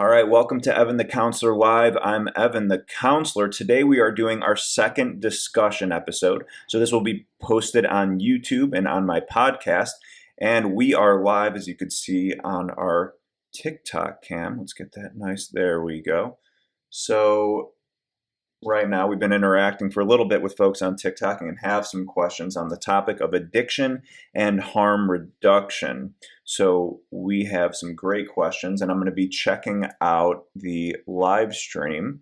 All right, welcome to Evan the Counselor Live. I'm Evan the Counselor. Today we are doing our second discussion episode. So this will be posted on YouTube and on my podcast. And we are live, as you can see, on our TikTok cam. Let's get that nice. There we go. So right now we've been interacting for a little bit with folks on TikTok and have some questions on the topic of addiction and harm reduction. So we have some great questions, and I'm going to be checking out the live stream,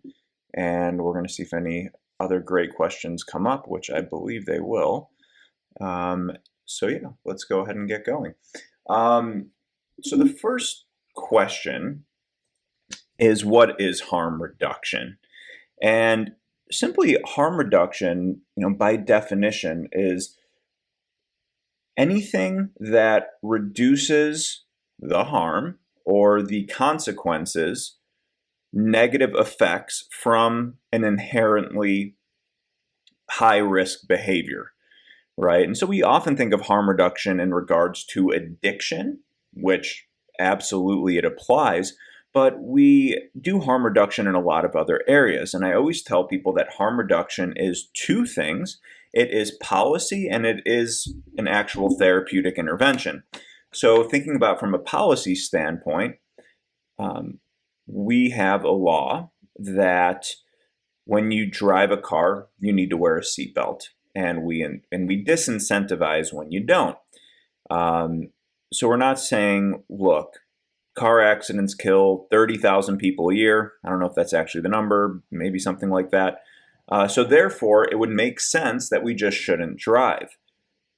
and we're going to see if any other great questions come up, which I believe they will. So yeah, let's go ahead and get going. So the first question is, what is harm reduction? And simply, harm reduction, by definition, is anything that reduces the harm or the consequences, negative effects from an inherently high-risk behavior, right? And so we often think of harm reduction in regards to addiction, which absolutely it applies. But we do harm reduction in a lot of other areas. And I always tell people that harm reduction is two things. It is policy and it is an actual therapeutic intervention. So thinking about from a policy standpoint, we have a law that when you drive a car, you need to wear a seatbelt. And we disincentivize when you don't. So we're not saying, look, car accidents kill 30,000 people a year. I don't know if that's actually the number, maybe something like that. So therefore, it would make sense that we just shouldn't drive,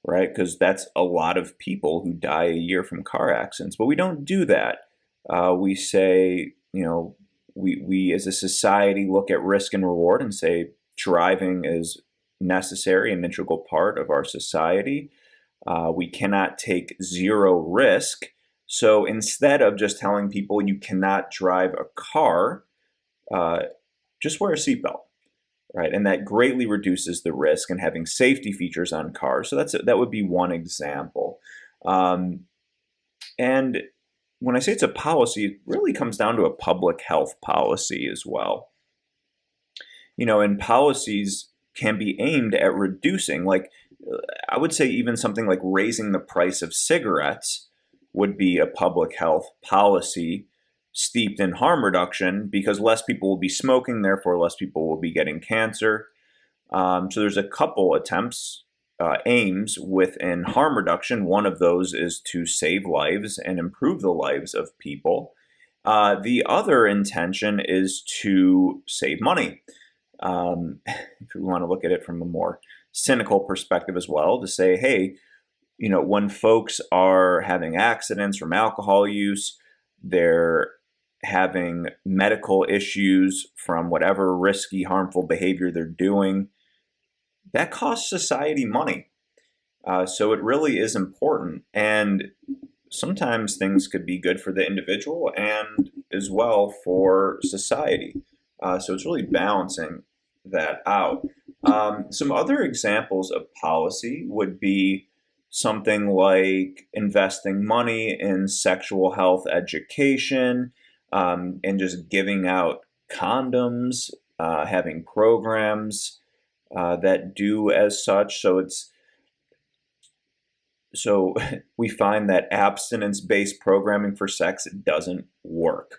right? Because that's a lot of people who die a year from car accidents. But we don't do that. We say, we as a society look at risk and reward and say driving is necessary and integral part of our society. We cannot take zero risk. So instead of just telling people you cannot drive a car, just wear a seatbelt, right? And that greatly reduces the risk and having safety features on cars. So that would be one example. And when I say it's a policy, it really comes down to a public health policy as well. And policies can be aimed at reducing, like I would say even something like raising the price of cigarettes would be a public health policy steeped in harm reduction because less people will be smoking, therefore less people will be getting cancer. So there's a couple attempts, aims within harm reduction. One of those is to save lives and improve the lives of people. The other intention is to save money. If we want to look at it from a more cynical perspective as well, to say, hey, when folks are having accidents from alcohol use, they're having medical issues from whatever risky, harmful behavior they're doing, that costs society money. So it really is important. And sometimes things could be good for the individual and as well for society. So it's really balancing that out. Some other examples of policy would be something like investing money in sexual health education, and just giving out condoms, having programs that do as such. So we find that abstinence-based programming for sex doesn't work,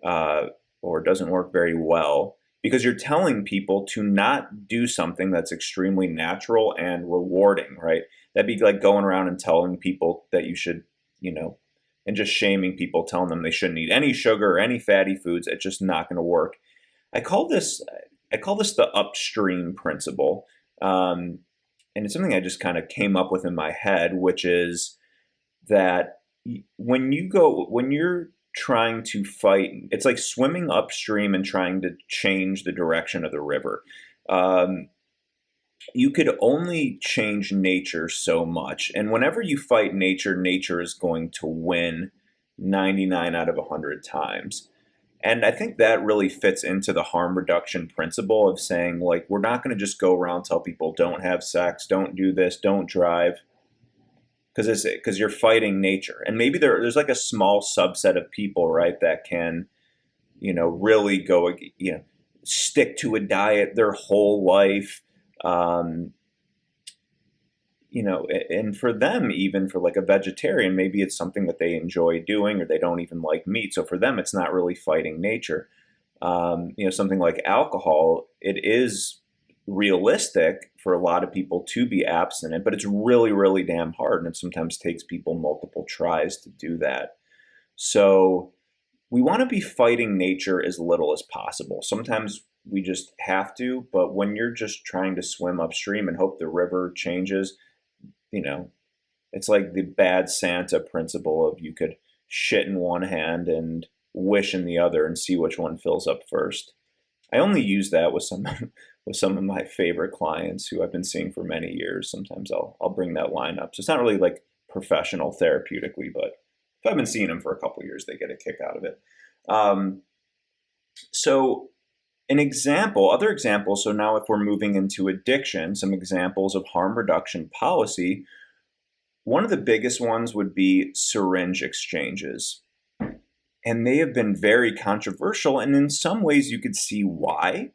or doesn't work very well, because you're telling people to not do something that's extremely natural and rewarding, right? That'd be like going around and telling people that you should, and just shaming people, telling them they shouldn't eat any sugar or any fatty foods. It's just not going to work. I call this the upstream principle. And it's something I just kind of came up with in my head, which is that when you're trying to fight, it's like swimming upstream and trying to change the direction of the river. You could only change nature so much. And whenever you fight nature, nature is going to win 99 out of 100 times. And I think that really fits into the harm reduction principle of saying, like, we're not going to just go around and tell people don't have sex, don't do this, don't drive, because you're fighting nature. And maybe there's like a small subset of people, right, that can really go, stick to a diet their whole life. Um, and for them, even for like a vegetarian, maybe it's something that they enjoy doing or they don't even like meat. So for them, it's not really fighting nature. Something like alcohol, it is realistic for a lot of people to be abstinent, but it's really, really damn hard. And it sometimes takes people multiple tries to do that. So we want to be fighting nature as little as possible. Sometimes we just have to, but when you're just trying to swim upstream and hope the river changes, you know, it's like the bad Santa principle of you could shit in one hand and wish in the other and see which one fills up first. I only use that with some with some of my favorite clients who I've been seeing for many years. Sometimes I'll bring that line up. So it's not really like professional therapeutically, but if I've been seeing them for a couple of years, they get a kick out of it. Um, so other examples. So now if we're moving into addiction, some examples of harm reduction policy. One of the biggest ones would be syringe exchanges. And they have been very controversial. And in some ways, you could see why.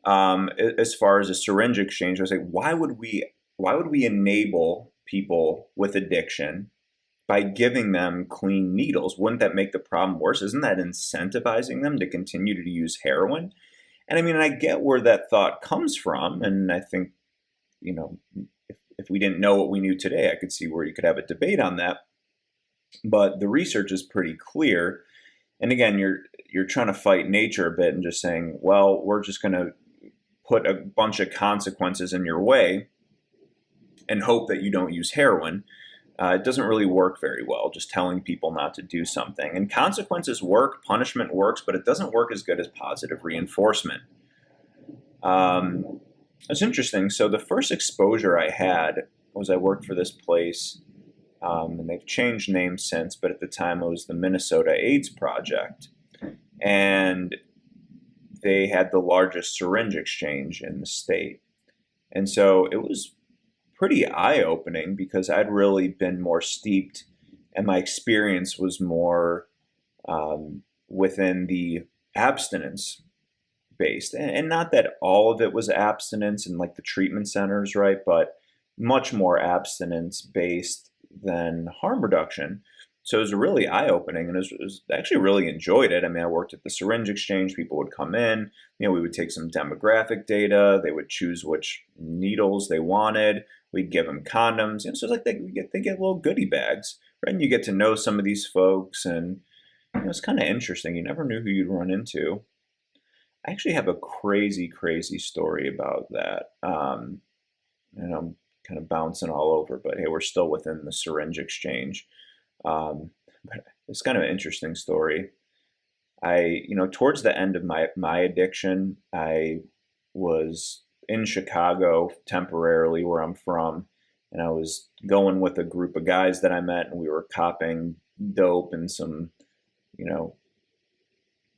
As far as a syringe exchange, I was like, why would we enable people with addiction by giving them clean needles? Wouldn't that make the problem worse? Isn't that incentivizing them to continue to use heroin? And I mean, I get where that thought comes from. And I think, you know, if we didn't know what we knew today, I could see where you could have a debate on that. But the research is pretty clear. And again, you're trying to fight nature a bit and just saying, well, we're just going to put a bunch of consequences in your way and hope that you don't use heroin. It doesn't really work very well, just telling people not to do something. And consequences work, punishment works, but it doesn't work as good as positive reinforcement. It's interesting. So the first exposure I had was I worked for this place, and they've changed names since, but at the time it was the Minnesota AIDS Project. And they had the largest syringe exchange in the state. And so it was pretty eye-opening because I'd really been more steeped and my experience was more within the abstinence based. And not that all of it was abstinence in like the treatment centers, right? But much more abstinence based than harm reduction. So it was really eye-opening, and it was actually really enjoyed it. I mean, I worked at the syringe exchange. People would come in, we would take some demographic data. They would choose which needles they wanted. We'd give them condoms. So it's like they get little goodie bags, right? And you get to know some of these folks, and it's kind of interesting. You never knew who you'd run into. I actually have a crazy, crazy story about that. And I'm kind of bouncing all over, but hey, we're still within the syringe exchange. But it's kind of an interesting story. Towards the end of my addiction, I was in Chicago temporarily, where I'm from, and I was going with a group of guys that I met, and we were copping dope in some,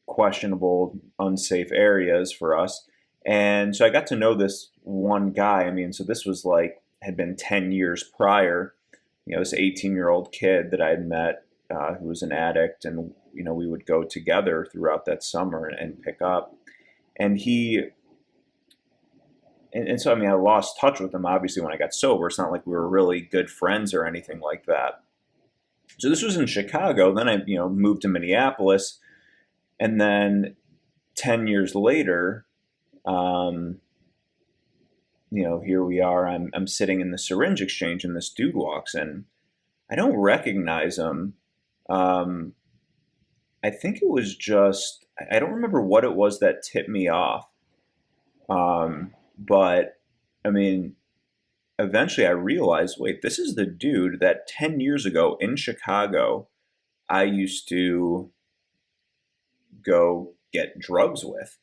questionable, unsafe areas for us. And so I got to know this one guy. I mean, so this was like, had been 10 years prior, this 18-year-old kid that I had met who was an addict. And, we would go together throughout that summer and pick up. And so, I mean, I lost touch with him, obviously, when I got sober. It's not like we were really good friends or anything like that. So this was in Chicago. Then I, moved to Minneapolis. And then 10 years later, here we are. I'm sitting in the syringe exchange, and this dude walks in. I don't recognize him. I think it was just, I don't remember what it was that tipped me off. But I mean, eventually I realized, wait, this is the dude that 10 years ago in Chicago, I used to go get drugs with.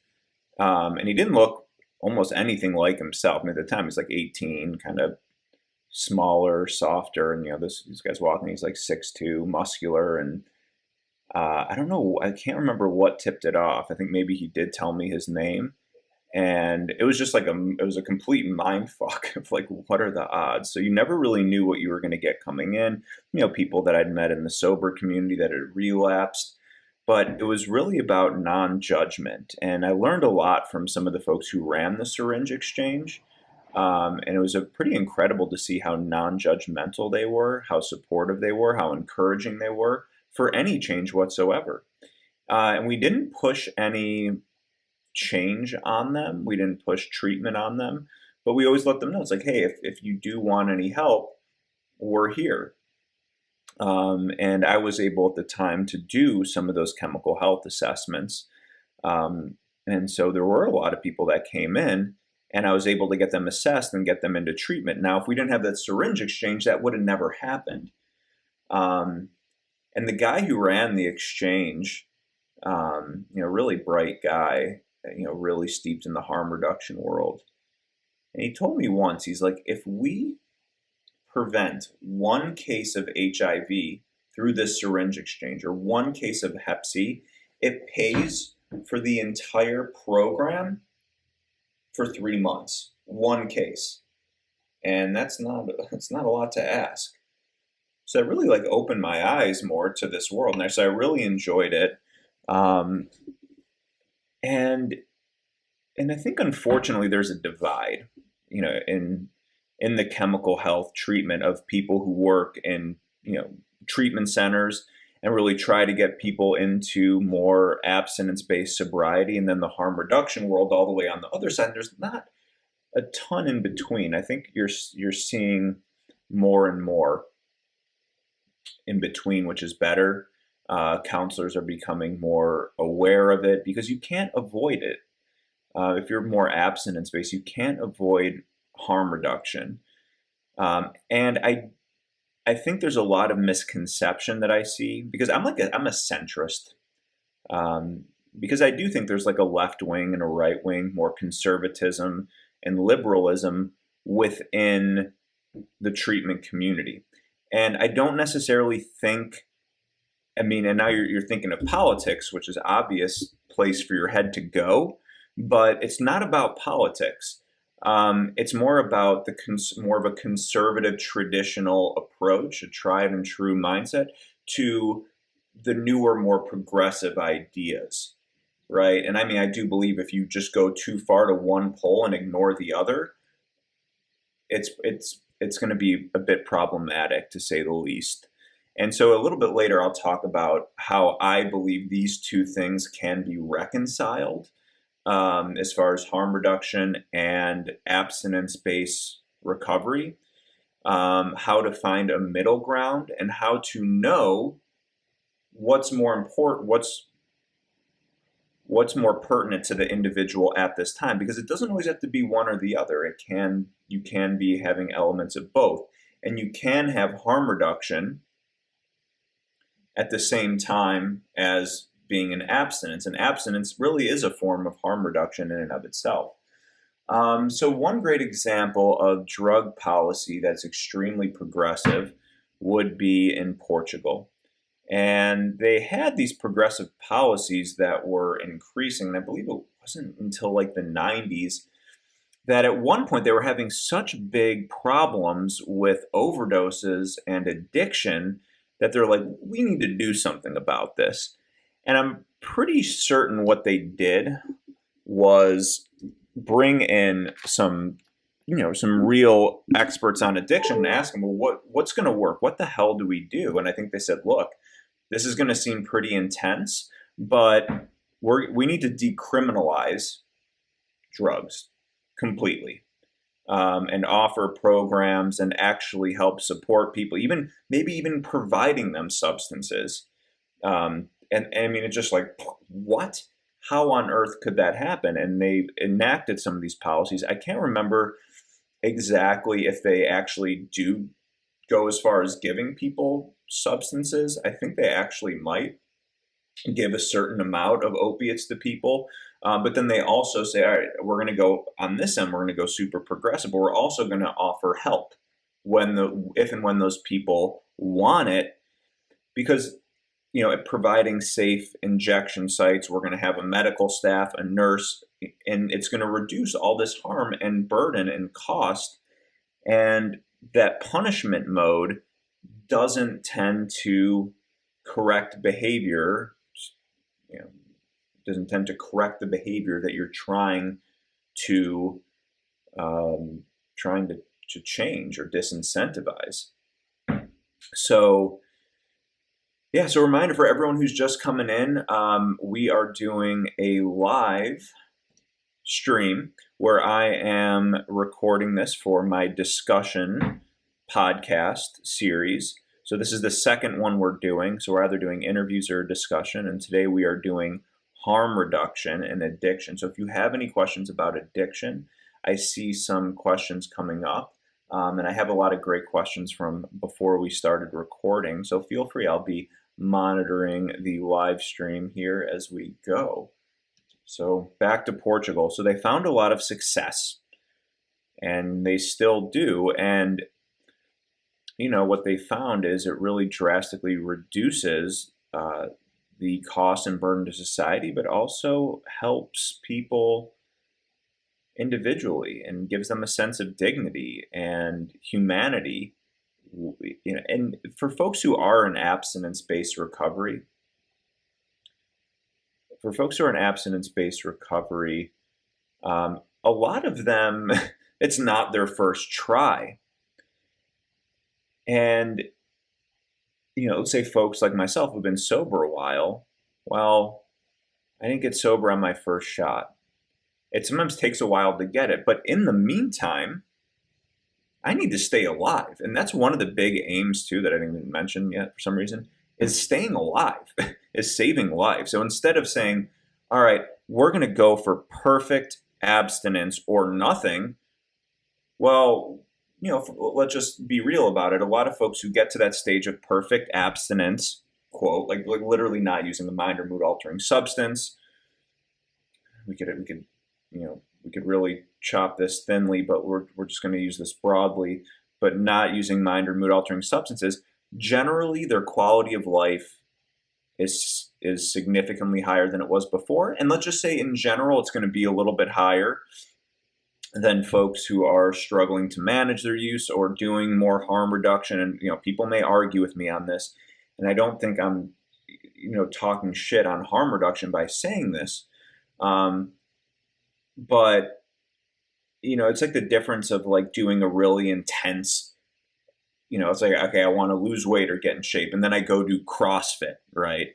And he didn't look almost anything like himself. I mean, at the time, he's like 18, kind of smaller, softer. And, this guy's walking, he's like 6'2", muscular. And I don't know, I can't remember what tipped it off. I think maybe he did tell me his name. And it was just like it was a complete mind fuck of like, what are the odds? So you never really knew what you were going to get coming in. People that I'd met in the sober community that had relapsed. but it was really about non-judgment. And I learned a lot from some of the folks who ran the syringe exchange. And it was pretty incredible to see how non-judgmental they were, how supportive they were, how encouraging they were for any change whatsoever. And we didn't push any change on them. We didn't push treatment on them, but we always let them know, it's like, hey, if you do want any help, we're here. And I was able at the time to do some of those chemical health assessments. And so there were a lot of people that came in, and I was able to get them assessed and get them into treatment. Now, if we didn't have that syringe exchange, that would have never happened. And the guy who ran the exchange, really bright guy, really steeped in the harm reduction world. And he told me once, he's like, if we prevent one case of HIV through this syringe exchange or one case of Hep C, it pays for the entire program for 3 months, one case. And that's not a lot to ask. So it really opened my eyes more to this world. And so I really enjoyed it. And I think unfortunately there's a divide, in the chemical health treatment of people who work in, treatment centers and really try to get people into more abstinence-based sobriety, and then the harm reduction world all the way on the other side. There's not a ton in between. I think you're seeing more and more in between, which is better. Counselors are becoming more aware of it because you can't avoid it. If you're more abstinence-based, you can't avoid harm reduction. And I think there's a lot of misconception that I see because I'm a centrist. Because I do think there's a left wing and a right wing, more conservatism and liberalism within the treatment community. And I don't necessarily think, and now you're thinking of politics, which is obvious place for your head to go, but it's not about politics. It's more about more of a conservative, traditional approach, a tried and true mindset to the newer, more progressive ideas, right? And I do believe if you just go too far to one pole and ignore the other, it's going to be a bit problematic, to say the least. And so a little bit later, I'll talk about how I believe these two things can be reconciled. As far as harm reduction and abstinence-based recovery, how to find a middle ground, and how to know what's more important, what's more pertinent to the individual at this time, because it doesn't always have to be one or the other. You can be having elements of both, and you can have harm reduction at the same time as being an abstinence. And abstinence really is a form of harm reduction in and of itself. So one great example of drug policy that's extremely progressive would be in Portugal. And they had these progressive policies that were increasing, and I believe it wasn't until the 90s that at one point they were having such big problems with overdoses and addiction that they're like, we need to do something about this. And I'm pretty certain what they did was bring in some real experts on addiction and ask them, well, what's going to work? What the hell do we do? And I think they said, look, this is going to seem pretty intense, but we need to decriminalize drugs completely, and offer programs and actually help support people, maybe even providing them substances. And it's just what? How on earth could that happen? And they enacted some of these policies. I can't remember exactly if they actually do go as far as giving people substances. I think they actually might give a certain amount of opiates to people. But then they also say, all right, we're going to go on this end, we're going to go super progressive, but we're also going to offer help if and when those people want it, because providing safe injection sites, we're going to have a medical staff, a nurse, and it's going to reduce all this harm and burden and cost. And that punishment mode doesn't tend to correct behavior you know, doesn't tend to correct the behavior that you're to um, trying to change or disincentivize. So yeah, so a reminder for everyone who's just coming in, we are doing a live stream where I am recording this for my discussion podcast series. So this is the second one we're doing. So we're either doing interviews or discussion, and today we are doing harm reduction and addiction. So if you have any questions about addiction, I see some questions coming up. And I have a lot of great questions from before we started recording. So feel free, I'll be monitoring the live stream here as we go. So back to Portugal. So they found a lot of success, and they still do. And what they found is it really drastically reduces the cost and burden to society, but also helps people individually and gives them a sense of dignity and humanity. And for folks who are in abstinence-based recovery, a lot of them, it's not their first try. And, let's say folks like myself who've been sober a while. Well, I didn't get sober on my first shot. It sometimes takes a while to get it. But in the meantime, I need to stay alive. And that's one of the big aims, too, that I didn't even mention yet for some reason, is staying alive, is saving lives. So instead of saying, all right, we're going to go for perfect abstinence or nothing, well, let's just be real about it. A lot of folks who get to that stage of perfect abstinence, quote, like literally not using a mind or mood altering substance. We could really chop this thinly, but we're just going to use this broadly, but not using mind or mood altering substances. Generally, their quality of life is significantly higher than it was before. And let's just say in general, it's going to be a little bit higher than folks who are struggling to manage their use or doing more harm reduction. And, people may argue with me on this. And I don't think I'm, talking shit on harm reduction by saying this. But, it's like the difference of like doing a really intense, it's like, okay, I want to lose weight or get in shape. And then I go do CrossFit, right?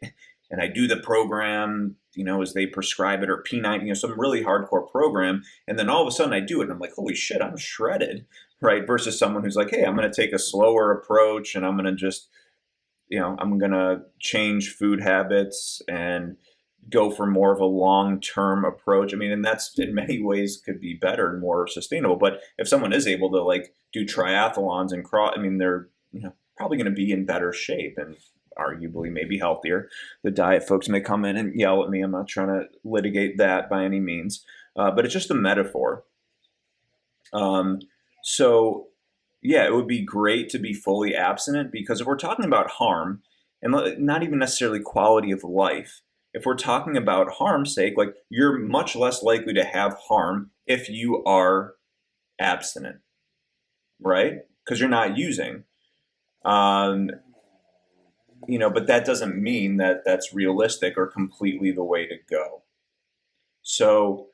And I do the program, as they prescribe it, or P90, some really hardcore program. And then all of a sudden I do it and I'm like, holy shit, I'm shredded, right? Versus someone who's like, hey, I'm going to take a slower approach and I'm going to just, I'm going to change food habits and go for more of a long-term approach. I mean, and that's in many ways could be better and more sustainable. But if someone is able to like do triathlons and they're, probably going to be in better shape and arguably maybe healthier. The diet folks may come in and yell at me. I'm not trying to litigate that by any means, but it's just a metaphor. So yeah, it would be great to be fully abstinent, because if we're talking about harm and not even necessarily quality of life, if we're talking about harm's sake, like you're much less likely to have harm if you are abstinent, right? Because you're not using. But that doesn't mean that that's realistic or completely the way to go. So,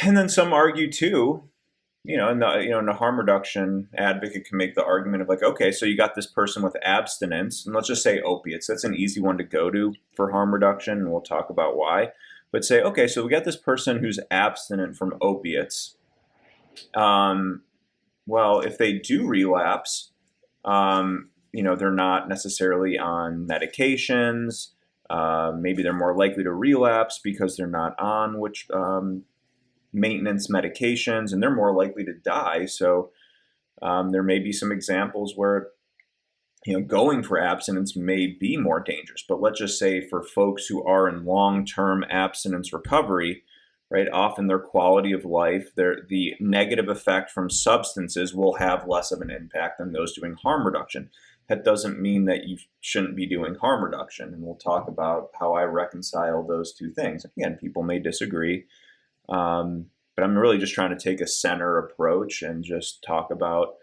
and then some argue too, and the harm reduction advocate can make the argument of like, okay, so you got this person with abstinence, and let's just say opiates. That's an easy one to go to for harm reduction, and we'll talk about why. But say, okay, so we got this person who's abstinent from opiates. Well, if they do relapse, they're not necessarily on medications. Maybe they're more likely to relapse because they're not on maintenance medications, and they're more likely to die. So there may be some examples where, going for abstinence may be more dangerous. But let's just say for folks who are in long-term abstinence recovery, right, often their quality of life, the negative effect from substances will have less of an impact than those doing harm reduction. That doesn't mean that you shouldn't be doing harm reduction. And we'll talk about how I reconcile those two things. Again, people may disagree. But I'm really just trying to take a center approach and just talk about,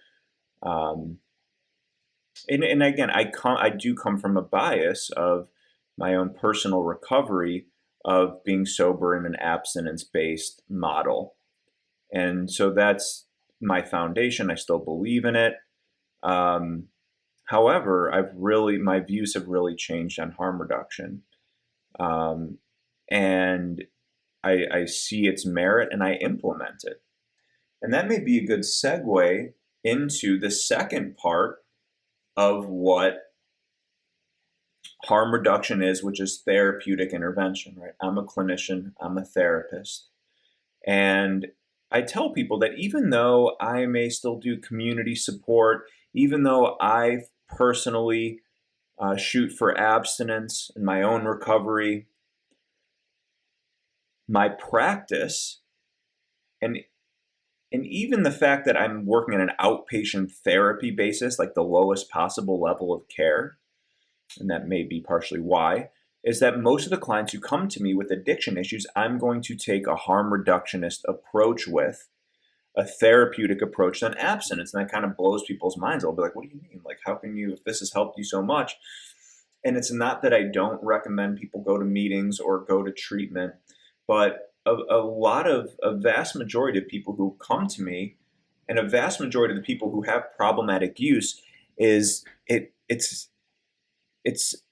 and again, I do come from a bias of, my own personal recovery of being sober in an abstinence-based model. And so that's my foundation. I still believe in it. Um, However, my views have really changed on harm reduction. Um, and I see its merit and I implement it. And that may be a good segue into the second part of what harm reduction is, which is therapeutic intervention, right? I'm a clinician, I'm a therapist. And I tell people that even though I may still do community support, even though I personally shoot for abstinence in my own recovery, my practice, and and even the fact that I'm working on an outpatient therapy basis, like the lowest possible level of care, and that may be partially why, is that most of the clients who come to me with addiction issues, I'm going to take a harm reductionist approach with, a therapeutic approach than abstinence. And that kind of blows people's minds. They'll be like, what do you mean? Like, how can you, if this has helped you so much? And it's not that I don't recommend people go to meetings or go to treatment, but a vast majority of people who come to me, and a vast majority of the people who have problematic use, it's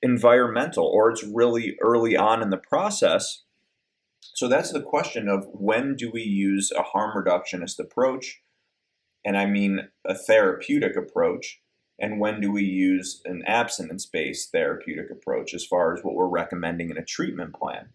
environmental, or it's really early on in the process. So that's the question of, when do we use a harm reductionist approach? And I mean a therapeutic approach. And when do we use an abstinence-based therapeutic approach as far as what we're recommending in a treatment plan?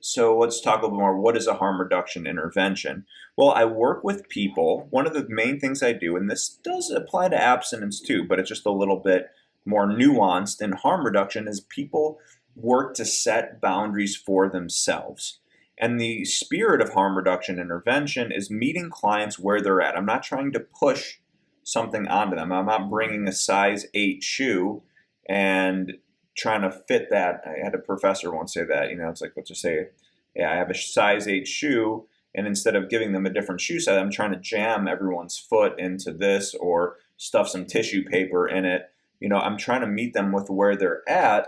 So let's talk a little more. What is a harm reduction intervention? Well, I work with people. One of the main things I do, and this does apply to abstinence too, but it's just a little bit more nuanced in harm reduction, is people work to set boundaries for themselves. And the spirit of harm reduction intervention is meeting clients where they're at. I'm not trying to push something onto them. I'm not bringing a size 8 shoe and trying to fit that. I had a professor once say that, it's like, let's just say, yeah, I have a size 8 shoe, and instead of giving them a different shoe size, I'm trying to jam everyone's foot into this or stuff some tissue paper in it. I'm trying to meet them with where they're at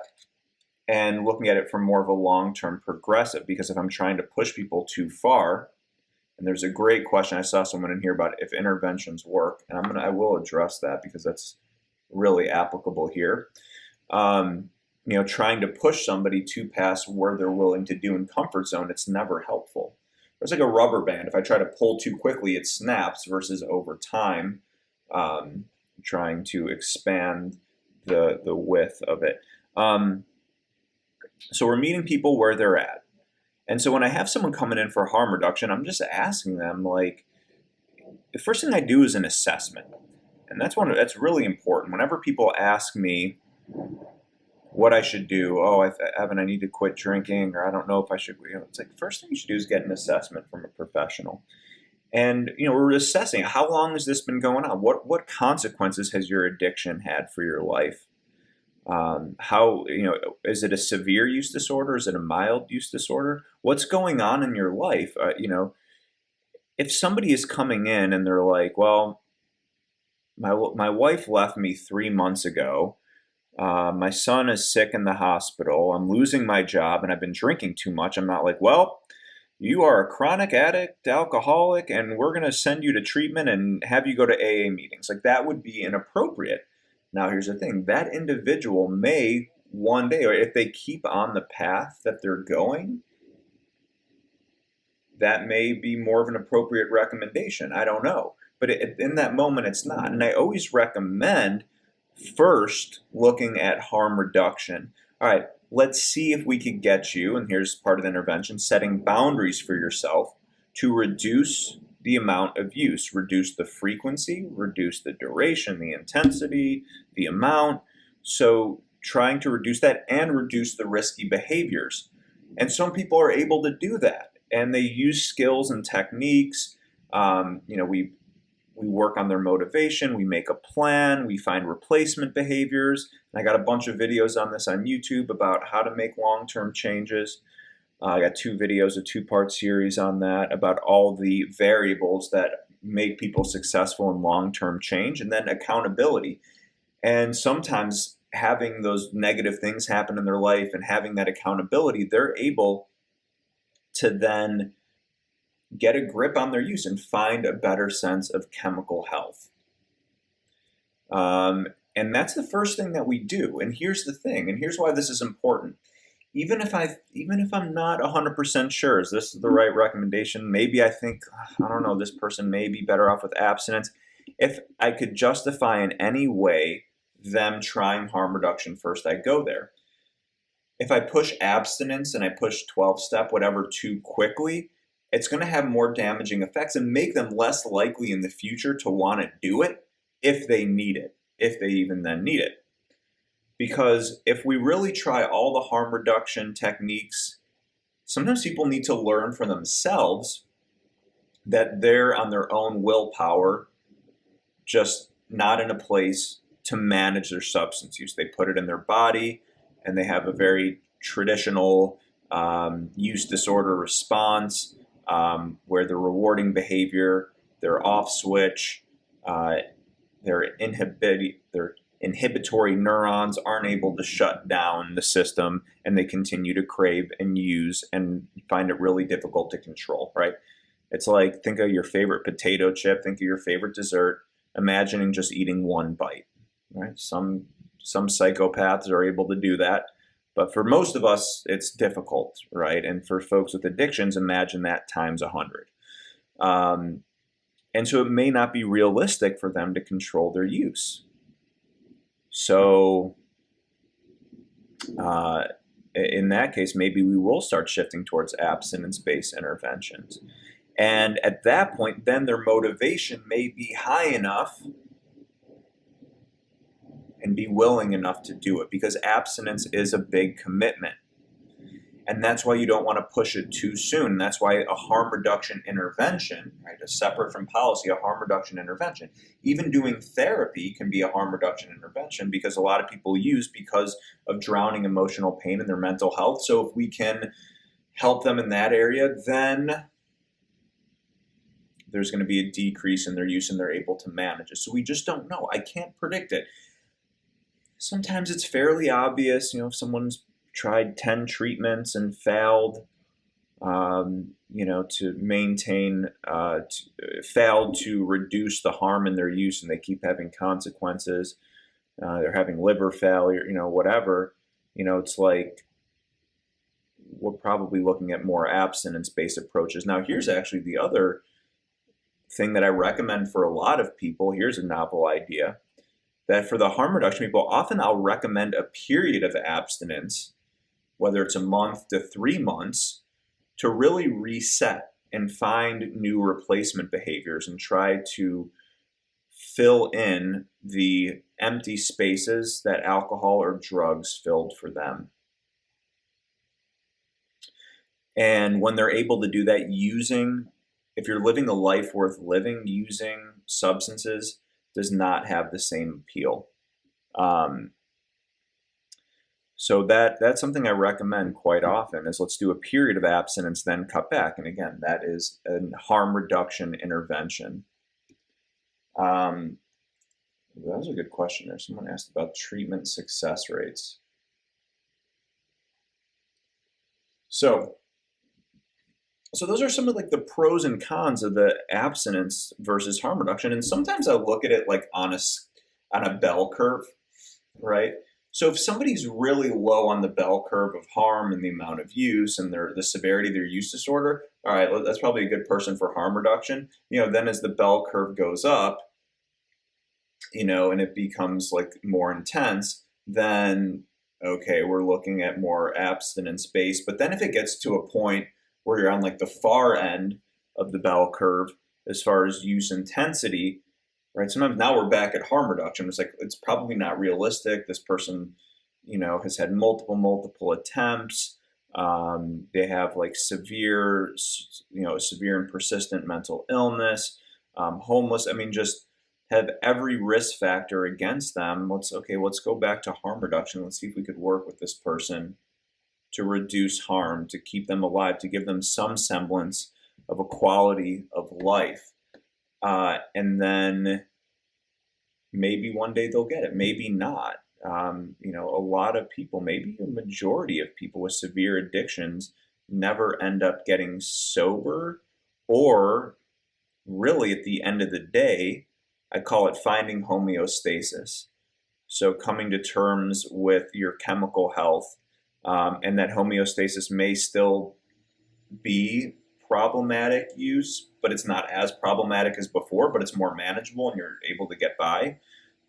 and looking at it from more of a long-term progressive, because if I'm trying to push people too far, and there's a great question, I saw someone in here about if interventions work, and I will address that because that's really applicable here. Trying to push somebody to pass where they're willing to do in comfort zone, it's never helpful. It's like a rubber band. If I try to pull too quickly, it snaps, versus over time, trying to expand the width of it. So we're meeting people where they're at. And so when I have someone coming in for harm reduction, I'm just asking them, like, the first thing I do is an assessment. And that's really important. Whenever people ask me what I should do, Evan, I need to quit drinking, or I don't know if I should, it's like, first thing you should do is get an assessment from a professional. And, we're assessing, how long has this been going on? What consequences has your addiction had for your life? Is it a severe use disorder? Is it a mild use disorder? What's going on in your life? If somebody is coming in and they're like, well, my wife left me 3 months ago. My son is sick in the hospital. I'm losing my job and I've been drinking too much. I'm not like, well, you are a chronic addict, alcoholic, and we're going to send you to treatment and have you go to AA meetings. Like, that would be inappropriate. Now, here's the thing. That individual may one day, or if they keep on the path that they're going, that may be more of an appropriate recommendation. I don't know. But in that moment, it's not. And I always recommend first looking at harm reduction. All right, let's see if we could get you, and here's part of the intervention, setting boundaries for yourself to reduce the amount of use, reduce the frequency, reduce the duration, the intensity, the amount. So trying to reduce that and reduce the risky behaviors. And some people are able to do that, and they use skills and techniques. We work on their motivation, we make a plan, we find replacement behaviors. And I got a bunch of videos on this on YouTube about how to make long-term changes. I got 2 videos, a 2-part series on that, about all the variables that make people successful in long-term change, and then accountability. And sometimes having those negative things happen in their life and having that accountability, they're able to then get a grip on their use and find a better sense of chemical health. And that's the first thing that we do. And here's the thing, and here's why this is important. Even if I'm not 100% sure, is this the right recommendation? Maybe I think, I don't know, this person may be better off with abstinence. If I could justify in any way them trying harm reduction first, I go there. If I push abstinence and I push 12-step, whatever, too quickly, it's going to have more damaging effects and make them less likely in the future to want to do it if they need it, if they even then need it. Because if we really try all the harm reduction techniques, sometimes people need to learn for themselves that they're on their own willpower, just not in a place to manage their substance use. They put it in their body and they have a very traditional use disorder response where the rewarding behavior, their off switch, their inhibitory neurons aren't able to shut down the system, and they continue to crave and use and find it really difficult to control, right? It's like, think of your favorite potato chip, think of your favorite dessert, imagining just eating one bite, right? Some psychopaths are able to do that, but for most of us, it's difficult, right? And for folks with addictions, imagine that times 100. And so it may not be realistic for them to control their use. So in that case, maybe we will start shifting towards abstinence-based interventions. And at that point, then their motivation may be high enough and be willing enough to do it, because abstinence is a big commitment. And that's why you don't want to push it too soon. That's why a harm reduction intervention, right, a separate from policy, a harm reduction intervention, even doing therapy can be a harm reduction intervention, because a lot of people use because of drowning emotional pain in their mental health. So if we can help them in that area, then there's going to be a decrease in their use and they're able to manage it. So we just don't know. I can't predict it. Sometimes it's fairly obvious, if someone's tried 10 treatments and failed, to maintain, failed to reduce the harm in their use, and they keep having consequences. They're having liver failure, whatever. It's like we're probably looking at more abstinence-based approaches. Now, here's actually the other thing that I recommend for a lot of people. Here's a novel idea. That for the harm reduction people, often I'll recommend a period of abstinence, whether it's a month to 3 months, to really reset and find new replacement behaviors and try to fill in the empty spaces that alcohol or drugs filled for them. And when they're able to do that if you're living a life worth living, using substances does not have the same appeal. So that's something I recommend quite often, is let's do a period of abstinence, then cut back. And again, that is a harm reduction intervention. That was a good question there. Someone asked about treatment success rates. So those are some of the pros and cons of the abstinence versus harm reduction. And sometimes I look at it like on a bell curve, right? So if somebody's really low on the bell curve of harm and the amount of use and the severity of their use disorder, all right, that's probably a good person for harm reduction. Then as the bell curve goes up, and it becomes more intense, then okay, we're looking at more abstinence-based. But then if it gets to a point where you're on the far end of the bell curve as far as use intensity, right? Sometimes now we're back at harm reduction. It's probably not realistic. This person, has had multiple attempts. They have severe and persistent mental illness, homeless. Just have every risk factor against them. Let's go back to harm reduction. Let's see if we could work with this person to reduce harm, to keep them alive, to give them some semblance of a quality of life. And then maybe one day they'll get it, maybe not. A lot of people, maybe a majority of people with severe addictions, never end up getting sober, or really at the end of the day, I call it finding homeostasis. So coming to terms with your chemical health, and that homeostasis may still be problematic use, but it's not as problematic as before, but it's more manageable and you're able to get by.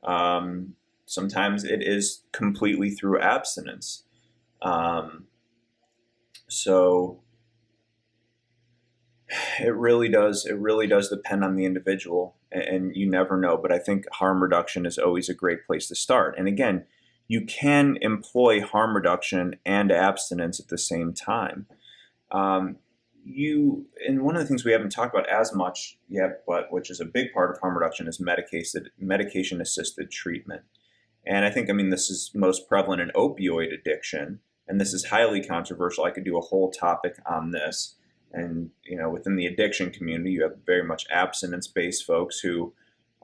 Um, Sometimes it is completely through abstinence. Um, so it really does depend on the individual, and you never know. But I think harm reduction is always a great place to start. And again, you can employ harm reduction and abstinence at the same time. Um, and one of the things we haven't talked about as much yet, but which is a big part of harm reduction, is medication assisted treatment. And I mean, this is most prevalent in opioid addiction, and this is highly controversial. I could do a whole topic on this. And, within the addiction community, you have very much abstinence-based folks who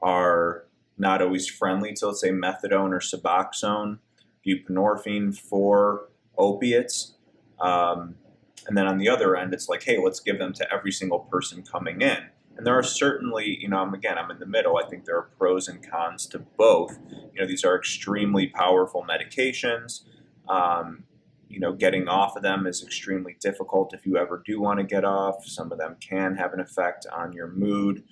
are not always friendly to, let's say, methadone or Suboxone, buprenorphine for opiates. And then on the other end, it's like, hey, let's give them to every single person coming in. And there are certainly, I'm in the middle. I think there are pros and cons to both. These are extremely powerful medications. Getting off of them is extremely difficult if you ever do want to get off. Some of them can have an effect on your mood,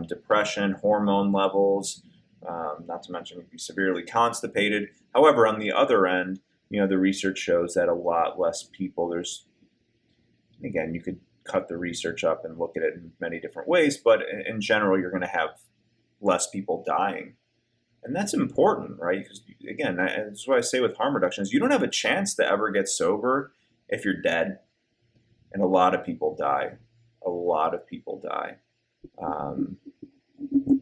depression, hormone levels, not to mention you'd be severely constipated. However, on the other end, the research shows that a lot less people, again, you could cut the research up and look at it in many different ways, but in general, you're going to have less people dying. And that's important, right? Because again, that's what I say with harm reduction is you don't have a chance to ever get sober if you're dead. And a lot of people die. A lot of people die.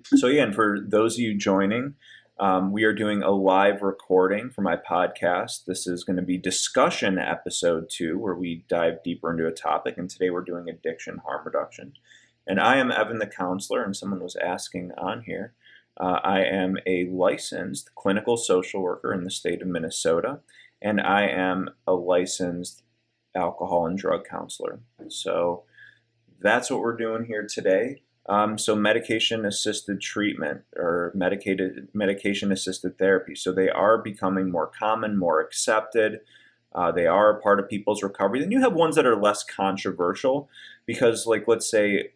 So again, for those of you joining, we are doing a live recording for my podcast. This is going to be discussion episode 2, where we dive deeper into a topic. And today we're doing addiction harm reduction. And I am Evan the counselor, and someone was asking on here. I am a licensed clinical social worker in the state of Minnesota, and I am a licensed alcohol and drug counselor. So that's what we're doing here today. So medication-assisted treatment or medication-assisted therapy. So they are becoming more common, more accepted. They are a part of people's recovery. Then you have ones that are less controversial because, like, let's say,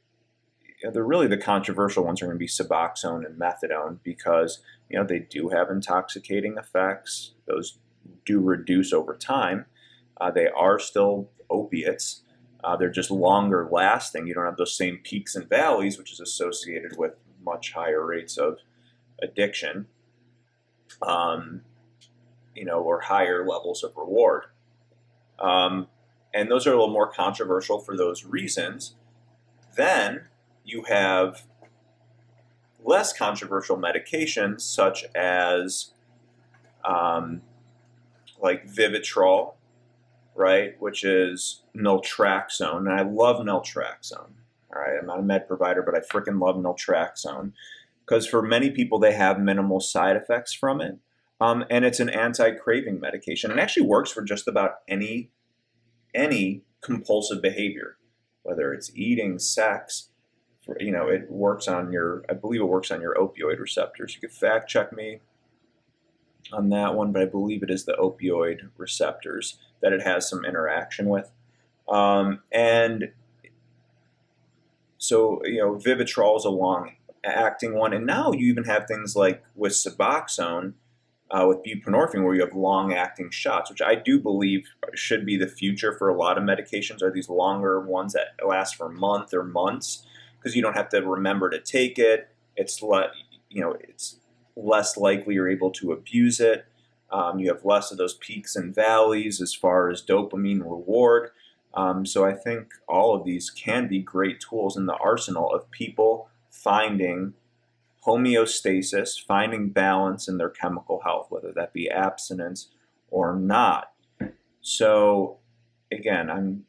the controversial ones are going to be Suboxone and methadone because, they do have intoxicating effects. Those do reduce over time. They are still opiates. They're just longer lasting. You don't have those same peaks and valleys, which is associated with much higher rates of addiction, or higher levels of reward. And those are a little more controversial for those reasons. Then you have less controversial medications such as like Vivitrol, right, which is naltrexone, and I love naltrexone. All right, I'm not a med provider, but I freaking love naltrexone because for many people they have minimal side effects from it, and it's an anti-craving medication. It actually works for just about any compulsive behavior, whether it's eating, sex. It works on I believe it works on your opioid receptors. You could fact check me on that one, but I believe it is the opioid receptors that it has some interaction with. And so, Vivitrol is a long-acting one. And now you even have things like with Suboxone, with buprenorphine, where you have long-acting shots, which I do believe should be the future for a lot of medications, are these longer ones that last for a month or months, because you don't have to remember to take it. It's less likely you're able to abuse it. You have less of those peaks and valleys as far as dopamine reward. So I think all of these can be great tools in the arsenal of people finding homeostasis, finding balance in their chemical health, whether that be abstinence or not. So again,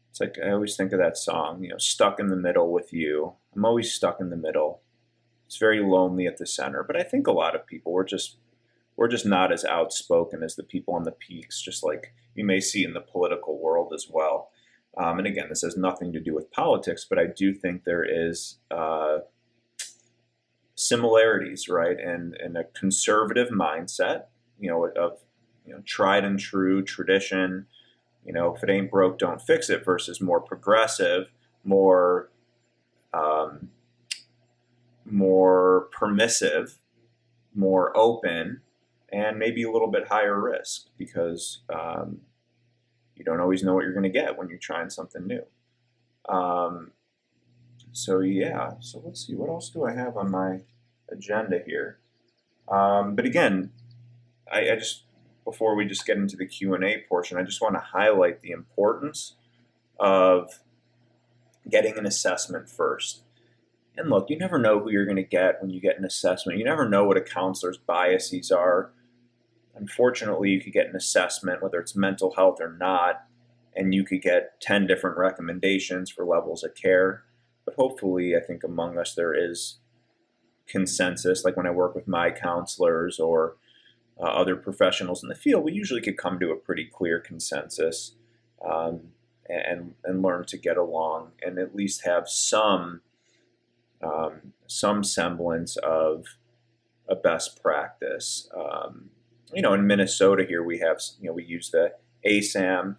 it's like I always think of that song, stuck in the middle with you. I'm always stuck in the middle. It's very lonely at the center, but I think a lot of people we're or just not as outspoken as the people on the peaks, just like you may see in the political world as well. And again, this has nothing to do with politics, but I do think there is similarities, right? And a conservative mindset, of tried and true tradition. If it ain't broke, don't fix it, versus more progressive, um, more permissive, more open, and maybe a little bit higher risk because you don't always know what you're going to get when you're trying something new. So yeah, so let's see, what else do I have on my agenda here? But again, I just, before we just get into the Q&A portion, I just want to highlight the importance of getting an assessment first. And look, you never know who you're going to get when you get an assessment. You never know what a counselor's biases are. Unfortunately, you could get an assessment, whether it's mental health or not, and you could get 10 different recommendations for levels of care. But hopefully, I think among us there is consensus. Like when I work with my counselors or other professionals in the field, we usually could come to a pretty clear consensus, and learn to get along and at least have some semblance of a best practice. In Minnesota here we have, we use the ASAM,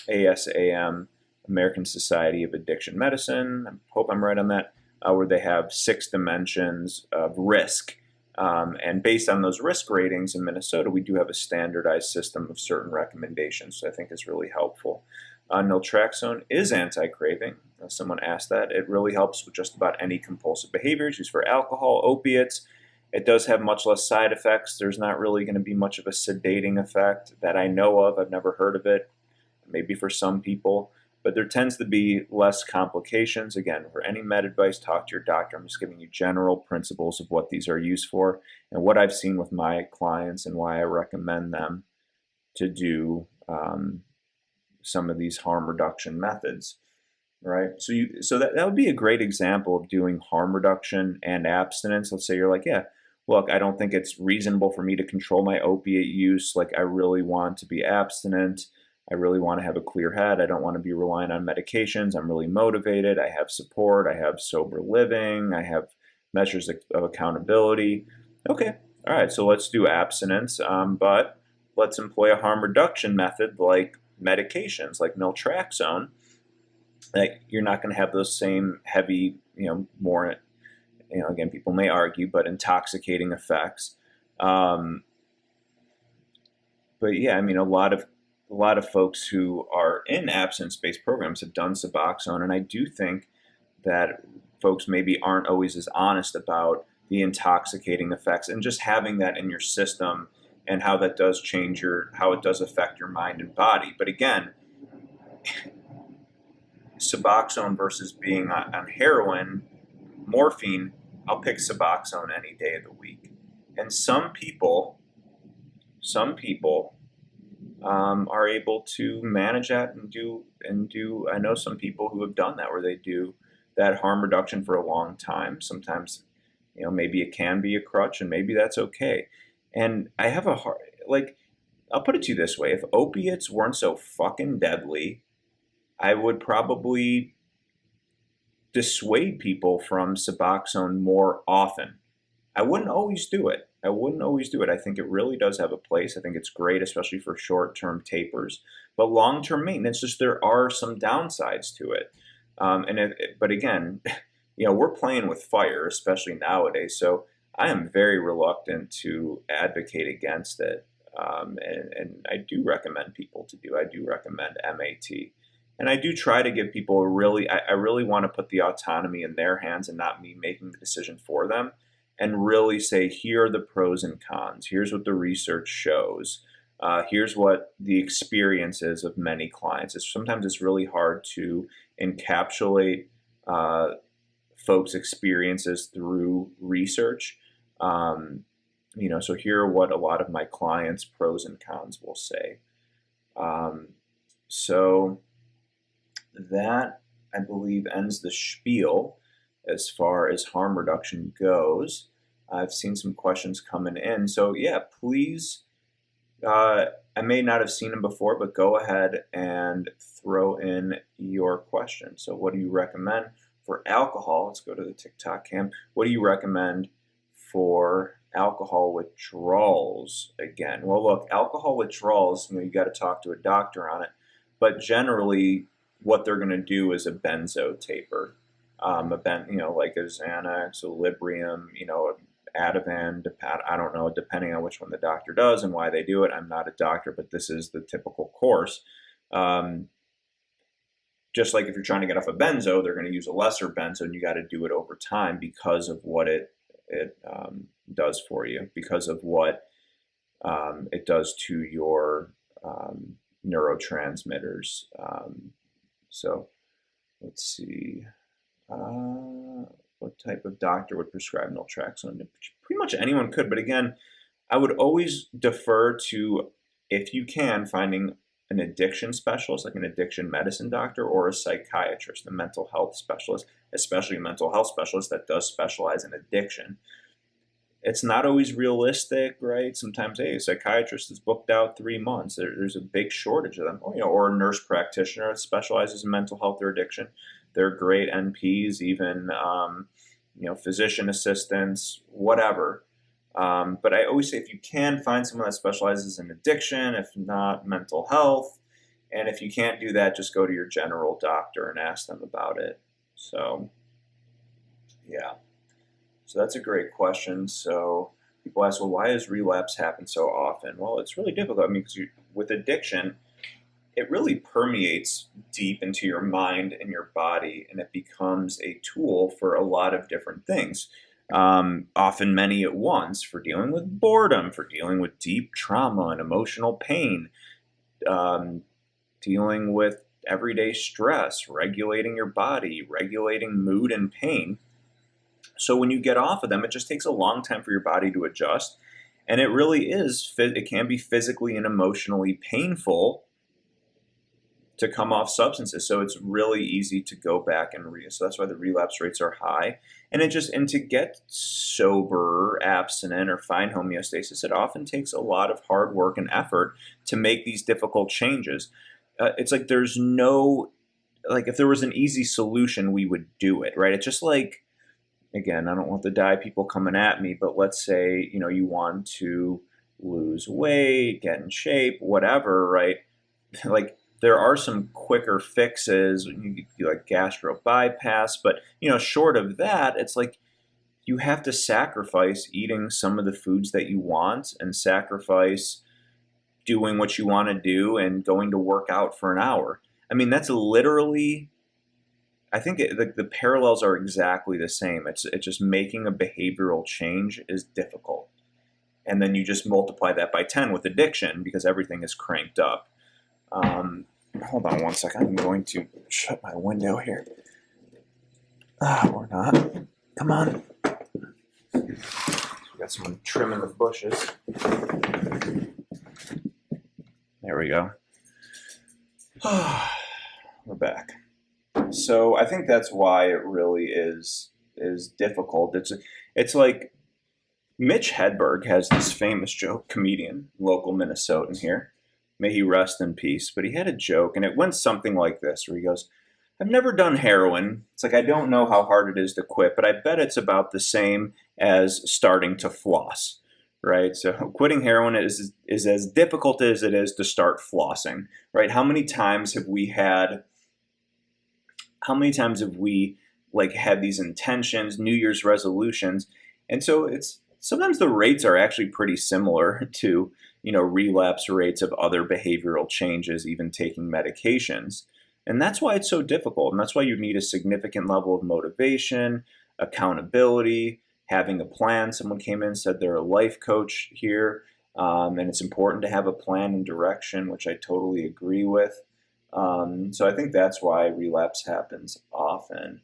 ASAM, American Society of Addiction Medicine. I hope I'm right on that, where they have 6 dimensions of risk. And based on those risk ratings in Minnesota, we do have a standardized system of certain recommendations, so I think is really helpful. Naltrexone is anti-craving. Someone asked that. It really helps with just about any compulsive behaviors used for alcohol, opiates. It does have much less side effects. There's not really going to be much of a sedating effect that I know of. I've never heard of it, maybe for some people. But there tends to be less complications. Again, for any med advice, talk to your doctor. I'm just giving you general principles of what these are used for and what I've seen with my clients and why I recommend them to do some of these harm reduction methods, right? So that would be a great example of doing harm reduction and abstinence. Let's say you're like, yeah, look, I don't think it's reasonable for me to control my opiate use. Like, I really want to be abstinent. I really want to have a clear head. I don't want to be relying on medications. I'm really motivated. I have support. I have sober living. I have measures of accountability. Okay, all right, so let's do abstinence, but let's employ a harm reduction method like medications, like naltrexone. That you're not going to have those same heavy, more, again, people may argue, but intoxicating effects. But yeah, I mean, a lot of folks who are in abstinence-based programs have done Suboxone, and I do think that folks maybe aren't always as honest about the intoxicating effects and just having that in your system and how that does how it does affect your mind and body. But again, Suboxone versus being on heroin, morphine, I'll pick Suboxone any day of the week. And some people are able to manage that and do. I know some people who have done that, where they do that harm reduction for a long time. Sometimes, maybe it can be a crutch, and maybe that's okay. And I have I'll put it to you this way: if opiates weren't so fucking deadly, I would probably dissuade people from Suboxone more often. I wouldn't always do it. I think it really does have a place. I think it's great, especially for short-term tapers. But long-term maintenance, just there are some downsides to it. But again, we're playing with fire, especially nowadays. So I am very reluctant to advocate against it. And I do recommend people to do. I do recommend MAT. And I do try to give people I really want to put the autonomy in their hands and not me making the decision for them. And really say, here are the pros and cons. Here's what the research shows. Here's what the experience is of many clients. Sometimes it's really hard to encapsulate folks' experiences through research. So here are what a lot of my clients' pros and cons will say. So that, I believe, ends the spiel as far as harm reduction goes. I've seen some questions coming in. So yeah, please, uh, I may not have seen them before, but go ahead and throw in your question. So what do you recommend for alcohol? Let's go to the TikTok cam. What do you recommend for alcohol withdrawals again? Well, look, alcohol withdrawals, you got to talk to a doctor on it, but generally what they're going to do is a benzo taper, like a Xanax, a Librium, Ativan, I don't know, depending on which one the doctor does and why they do it. I'm not a doctor, but this is the typical course. Um, just like if you're trying to get off a benzo, they're going to use a lesser benzo, and you got to do it over time because of what it does for you, because of what it does to your neurotransmitters. So let's see. What type of doctor would prescribe naltrexone? Pretty much anyone could, but again, I would always defer to, if you can, finding an addiction specialist, like an addiction medicine doctor, or a psychiatrist, a mental health specialist, especially a mental health specialist that does specialize in addiction. It's not always realistic, right? Sometimes, hey, a psychiatrist is booked out 3 months. There's a big shortage of them. Or a nurse practitioner that specializes in mental health or addiction. They're great NPs, even physician assistants, whatever. But I always say, if you can, find someone that specializes in addiction, if not mental health, and if you can't do that, just go to your general doctor and ask them about it. So, yeah. So that's a great question. So people ask, well, why does relapse happen so often? Well, it's really difficult. I mean, because with addiction, it really permeates deep into your mind and your body, and it becomes a tool for a lot of different things. Often many at once, for dealing with boredom, for dealing with deep trauma and emotional pain, um, dealing with everyday stress, regulating your body, regulating mood and pain. So when you get off of them, it just takes a long time for your body to adjust. And it really is, it can be physically and emotionally painful to come off substances. So it's really easy to go back and so that's why the relapse rates are high. And to get sober, abstinent, or find homeostasis, it often takes a lot of hard work and effort to make these difficult changes. It's like there's no, like if there was an easy solution, we would do it, right? It's just like, again, I don't want the diet people coming at me, but let's say, you want to lose weight, get in shape, whatever, right? Like there are some quicker fixes. You could do like gastro bypass, but short of that, it's like you have to sacrifice eating some of the foods that you want and sacrifice doing what you want to do and going to work out for an hour. I mean, that's literally, I think the parallels are exactly the same. It's just making a behavioral change is difficult. And then you just multiply that by 10 with addiction because everything is cranked up. Hold on one second. I'm going to shut my window here. Or not. Come on. We got someone trimming the bushes. There we go. We're back. So I think that's why it really is difficult. It's like Mitch Hedberg has this famous joke, comedian, local Minnesotan here. May he rest in peace. But he had a joke, and it went something like this, where he goes, I've never done heroin. It's like, I don't know how hard it is to quit, but I bet it's about the same as starting to floss, right? So quitting heroin is as difficult as it is to start flossing, right? How many times have we like had these intentions, New Year's resolutions? And so sometimes the rates are actually pretty similar to, relapse rates of other behavioral changes, even taking medications. And that's why it's so difficult. And that's why you need a significant level of motivation, accountability, having a plan. Someone came in and said they're a life coach here. And it's important to have a plan and direction, which I totally agree with. So I think that's why relapse happens often.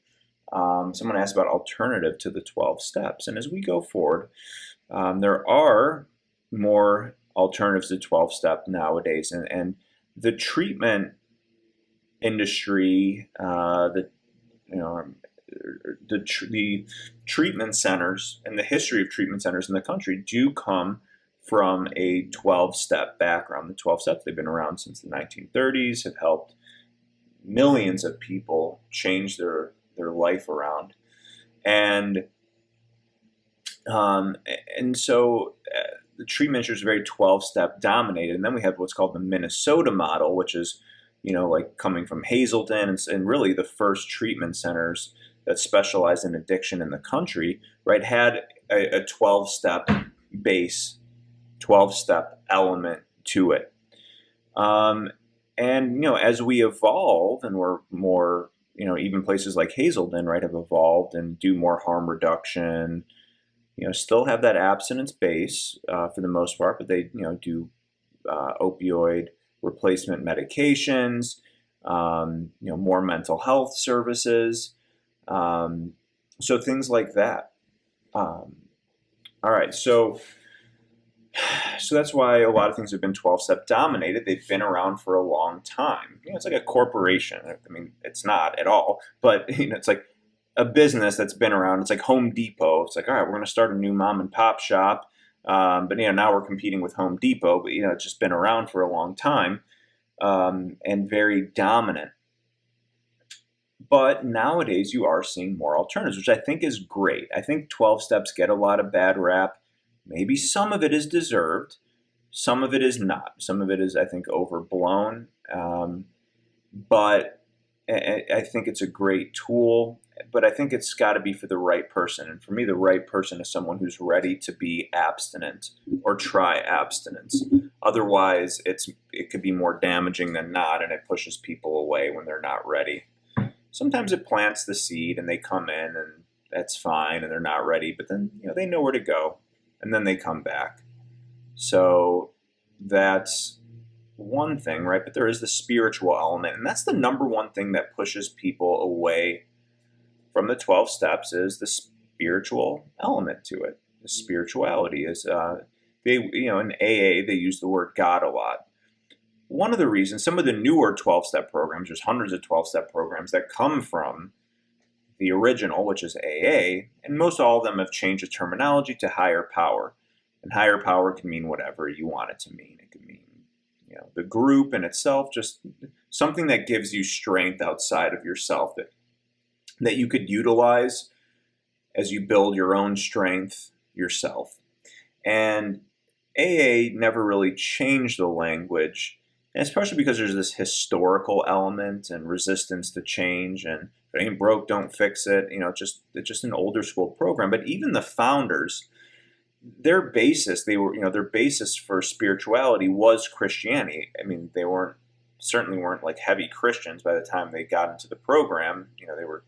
Someone asked about alternative to the 12 steps. And as we go forward, there are more alternatives to 12-step nowadays. And the treatment industry, the treatment centers and the history of treatment centers in the country do come from a 12-step background. The 12 steps, they've been around since the 1930s, have helped millions of people change their life around. And so the treatment industry is very 12-step dominated. And then we have what's called the Minnesota model, which is, like coming from Hazelden and really the first treatment centers that specialize in addiction in the country, right, had a 12-step base, 12-step element to it. And, as we evolve and we're more, even places like Hazelden, right, have evolved and do more harm reduction, still have that abstinence base for the most part, but they, do opioid replacement medications, more mental health services, so things like that. All right, so that's why a lot of things have been 12-step dominated. They've been around for a long time. It's like a corporation. I mean, it's not at all, but it's like a business that's been around. It's like Home Depot. It's like, all right, we're going to start a new mom and pop shop, but now we're competing with Home Depot. But it's just been around for a long time, and very dominant. But nowadays, you are seeing more alternatives, which I think is great. I think 12 steps get a lot of bad rap. Maybe some of it is deserved. Some of it is not. Some of it is, I think, overblown. But I think it's a great tool. But I think it's got to be for the right person. And for me, the right person is someone who's ready to be abstinent or try abstinence. Otherwise, it could be more damaging than not, and it pushes people away when they're not ready. Sometimes it plants the seed, and they come in, and that's fine, and they're not ready. But then they know where to go, and then they come back. So that's one thing, right? But there is the spiritual element, and that's the number one thing that pushes people away from the 12 steps is the spiritual element to it. The spirituality is, in AA, they use the word God a lot. One of the reasons, some of the newer 12-step programs, there's hundreds of 12-step programs that come from the original, which is AA, and most all of them have changed the terminology to higher power. And higher power can mean whatever you want it to mean. It can mean, the group in itself, just something that gives you strength outside of yourself that you could utilize as you build your own strength yourself. And AA never really changed the language, and especially because there's this historical element and resistance to change, and if it ain't broke, don't fix it. It's just an older school program. But even the founders, their basis for spirituality was Christianity. I mean, they certainly weren't like heavy Christians by the time they got into the program. They were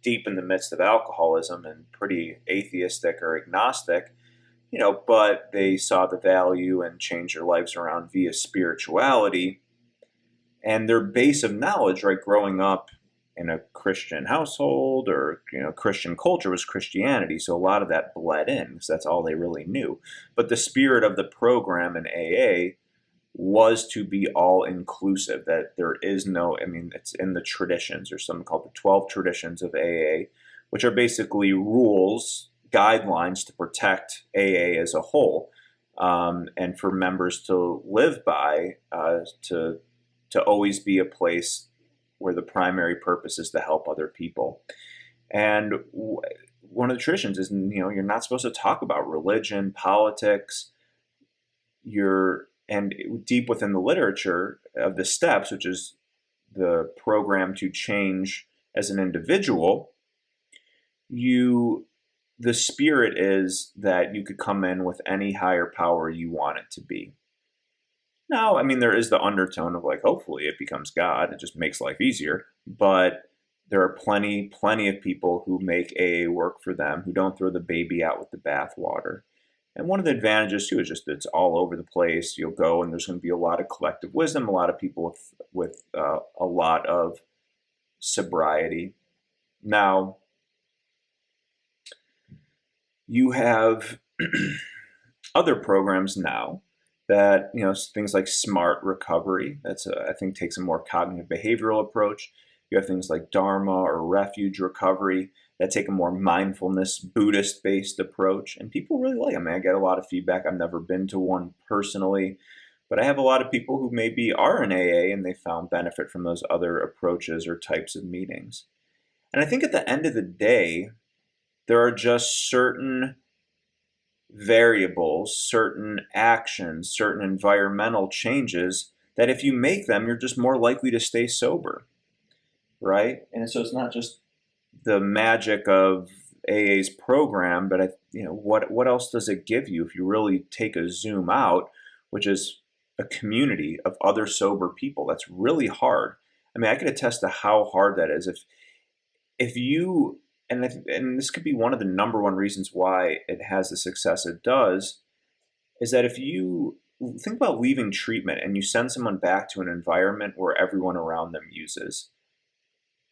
deep in the midst of alcoholism and pretty atheistic or agnostic, but they saw the value and changed their lives around via spirituality. And their base of knowledge, right, growing up in a Christian household or, Christian culture was Christianity. So a lot of that bled in because that's all they really knew. But the spirit of the program in AA was to be all inclusive, that there is it's in the traditions. There's something called the 12 traditions of AA, which are basically rules, guidelines to protect AA as a whole, and for members to live by, to always be a place where the primary purpose is to help other people. And one of the traditions is, you're not supposed to talk about religion, politics. And deep within the literature of the steps, which is the program to change as an individual, the spirit is that you could come in with any higher power you want it to be. Now, there is the undertone of like, hopefully it becomes God. It just makes life easier. But there are plenty of people who make AA work for them, who don't throw the baby out with the bathwater. And one of the advantages, too, is just it's all over the place. You'll go, and there's going to be a lot of collective wisdom, a lot of people with a lot of sobriety. Now, you have other programs now that, things like Smart Recovery. That's I think takes a more cognitive behavioral approach. You have things like Dharma or Refuge Recovery that take a more mindfulness, Buddhist-based approach, and people really like them. I get a lot of feedback. I've never been to one personally, but I have a lot of people who maybe are in AA and they found benefit from those other approaches or types of meetings. And I think at the end of the day, there are just certain variables, certain actions, certain environmental changes that if you make them, you're just more likely to stay sober, right? And so it's not just the magic of AA's program, but what else does it give you if you really take a zoom out, which is a community of other sober people? That's really hard. I mean, I could attest to how hard that is. If you and this could be one of the number one reasons why it has the success it does, is that if you think about leaving treatment and you send someone back to an environment where everyone around them uses,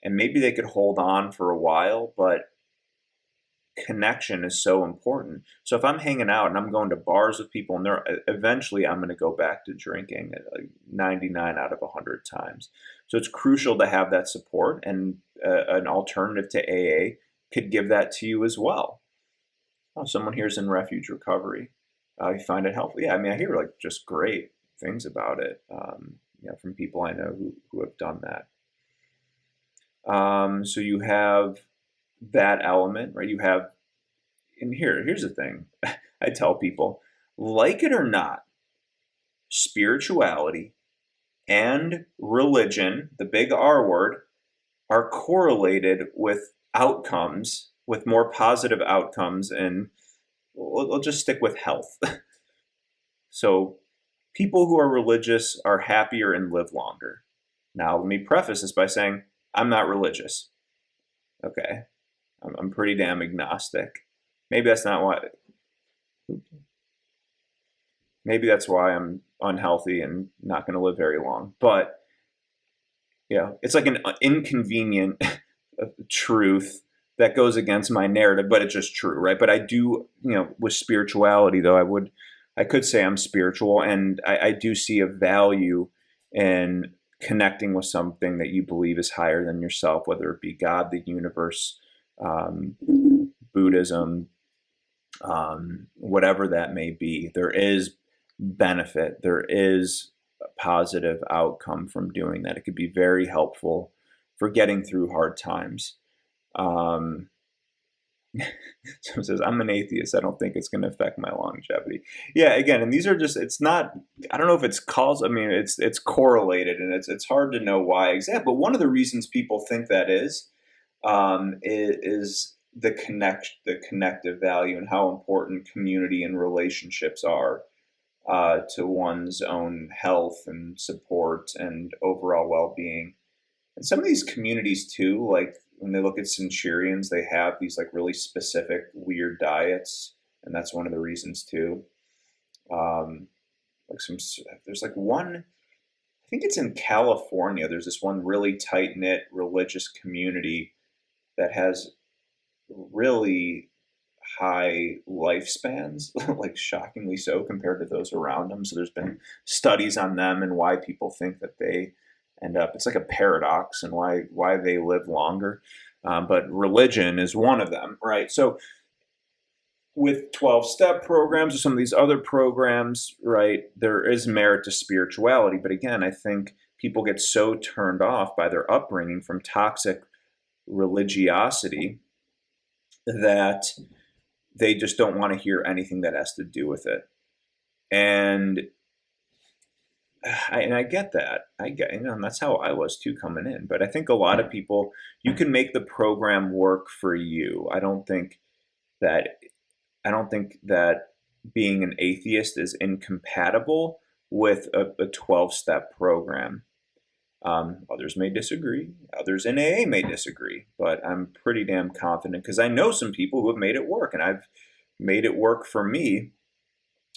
and maybe they could hold on for a while, but connection is so important. So if I'm hanging out and I'm going to bars with people, and eventually I'm going to go back to drinking like 99 out of 100 times. So it's crucial to have that support, and an alternative to AA could give that to you as well. Oh, someone here's in Refuge Recovery. You find it helpful? Yeah, I mean, I hear like just great things about it, from people I know who have done that. So you have that element, right? You have, and here's the thing. I tell people, like it or not, spirituality and religion, the big R word, are correlated with outcomes, with more positive outcomes, and we'll just stick with health. So people who are religious are happier and live longer. Now, let me preface this by saying I'm not religious. Okay. I'm pretty damn agnostic. Maybe that's not why. Maybe that's why I'm unhealthy and not going to live very long. But it's like an inconvenient truth that goes against my narrative, but it's just true, right? But I do, with spirituality though, I could say I'm spiritual, and I do see a value in connecting with something that you believe is higher than yourself, whether it be God, the universe, Buddhism, whatever that may be. There is benefit. There is a positive outcome from doing that. It could be very helpful for getting through hard times. Someone says, I'm an atheist. I don't think it's going to affect my longevity. Yeah, again, and these are just, it's not, I don't know if it's causal. I mean, it's correlated, and it's hard to know why exactly. But one of the reasons people think that is the connective value and how important community and relationships are to one's own health and support and overall well-being. And some of these communities too, like when they look at Centurions, they have these like really specific weird diets, and that's one of the reasons too. There's like one, I think it's in California. There's this one really tight knit religious community that has really high lifespans, like shockingly so compared to those around them. So there's been studies on them and why people think that they end up, it's like a paradox, and why they live longer. But religion is one of them, right? So with 12-step programs or some of these other programs, right, there is merit to spirituality. But again, I think people get so turned off by their upbringing from toxic religiosity that they just don't want to hear anything that has to do with it. And I get that. And that's how I was too coming in. But I think a lot of people, you can make the program work for you. I don't think that being an atheist is incompatible with a 12-step program. Others may disagree. Others in AA may disagree. But I'm pretty damn confident because I know some people who have made it work, and I've made it work for me